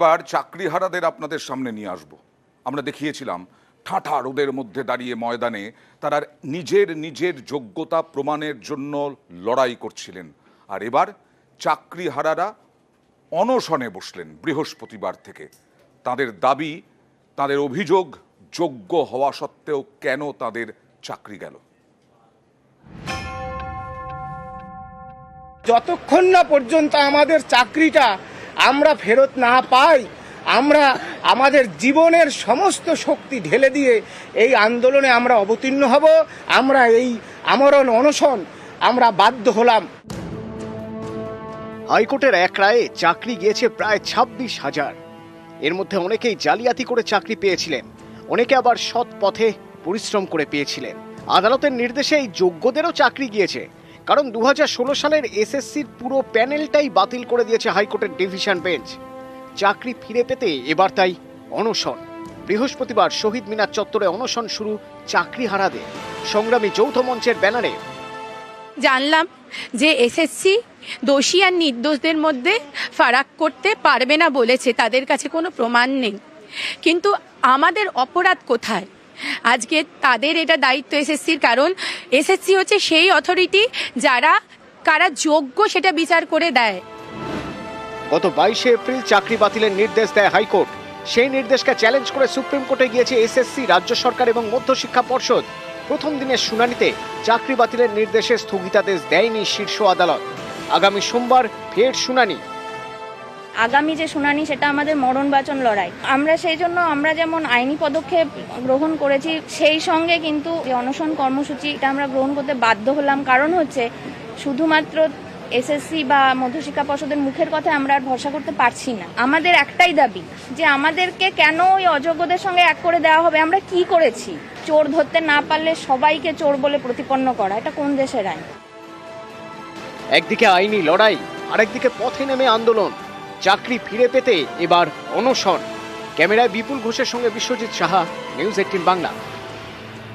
এবার চাকরিহারাদের আপনাদের সামনে নিয়ে আসব। আমরা দেখিয়েছিলাম ঠাঁঠা রোদের মধ্যে দাঁড়িয়ে ময়দানে তারা নিজের যোগ্যতা প্রমাণের জন্য লড়াই করছিলেন। আর এবার চাকরিহারারা অনশনে বসলেন বৃহস্পতিবার থেকে। তাদের দাবি, তাদের অভিযোগ, যোগ্য হওয়া সত্ত্বেও কেন তাদের চাকরি গেল। যতক্ষণ না পর্যন্ত আমাদের চাকরিটা আমরা ফেরত না পাই, আমরা আমাদের জীবনের সমস্ত শক্তি ঢেলে দিয়ে এই আন্দোলনে আমরা অবতীর্ণ হব। আমরা এই আমরণ অনশন আমরা বাধ্য হলাম। হাইকোর্টের এক রায়ে চাকরি গিয়েছে প্রায় 26,000। এর মধ্যে অনেকেই জালিয়াতি করে চাকরি পেয়েছিলেন, অনেকে আবার সৎ পথে পরিশ্রম করে পেয়েছিলেন। আদালতের নির্দেশে এই যোগ্যদেরও চাকরি গিয়েছে, কারণ 2016 সালের এসএসসির পুরো প্যানেলটাই বাতিল করে দিয়েছে হাইকোর্টের ডিভিশন বেঞ্চ। চাকরি ফিরে পেতে এবার তাই অনশন। বৃহস্পতিবার শহীদ মিনার চত্বরে অনশন শুরু চাকরিহারাদের। সংগ্রামী যৌথ মঞ্চের ব্যানারে জানলাম যে এসএসসি দোষী আর নির্দোষদের মধ্যে ফারাক করতে পারবে না বলেছে, তাদের কাছে কোনো প্রমাণ নেই। কিন্তু আমাদের অপরাধ কোথায়? আজকে তাদের এটা দায়িত্ব এসএসসির, কারণ এসএসসি হচ্ছে সেই অথরিটি কারা যোগ্য সেটা বিচার করে দেয়। গত 22 এপ্রিল চাকরি বাতিলের নির্দেশ দেয় হাইকোর্ট। সেই নির্দেশকে চ্যালেঞ্জ করে সুপ্রিম কোর্টে গিয়েছে এসএসসি, রাজ্য সরকার এবং মধ্যশিক্ষা পর্ষদ। প্রথম দিনের শুনানিতে চাকরি বাতিলের নির্দেশে স্থগিতাদেশ দেয়নি শীর্ষ আদালত। আগামী সোমবার ফের শুনানি। আগামী যে শুনানি সেটা আমাদের মরণবাচন লড়াই। আমরা সেই জন্য আমরা যেমন আইনি পদক্ষেপ গ্রহণ করেছি, সেই সঙ্গে কিন্তু অনশন কর্মসূচি এটা আমরা গ্রহণ করতে বাধ্য হলাম। কারণ হচ্ছে শুধুমাত্র এসএসসি বা মধ্যশিক্ষা পর্ষদের মুখের কথা আমরা আর ভরসা করতে পারছি না। আমাদের একটাই দাবি যে আমাদেরকে কেন ওই অযোগ্যদের সঙ্গে এক করে দেওয়া হবে? আমরা কি করেছি? চোর ধরতে না পারলে সবাইকে চোর বলে প্রতিপন্ন করা, এটা কোন দেশের আইন? একদিকে আইনি লড়াই, আরেকদিকে পথে নেমে আন্দোলন। চাকরি ফিরে পেতে এবার অনশন। ক্যামেরায় বিপুল ঘোষের সঙ্গে বিশ্বজিৎ সাহা, নিউজ 18 বাংলা।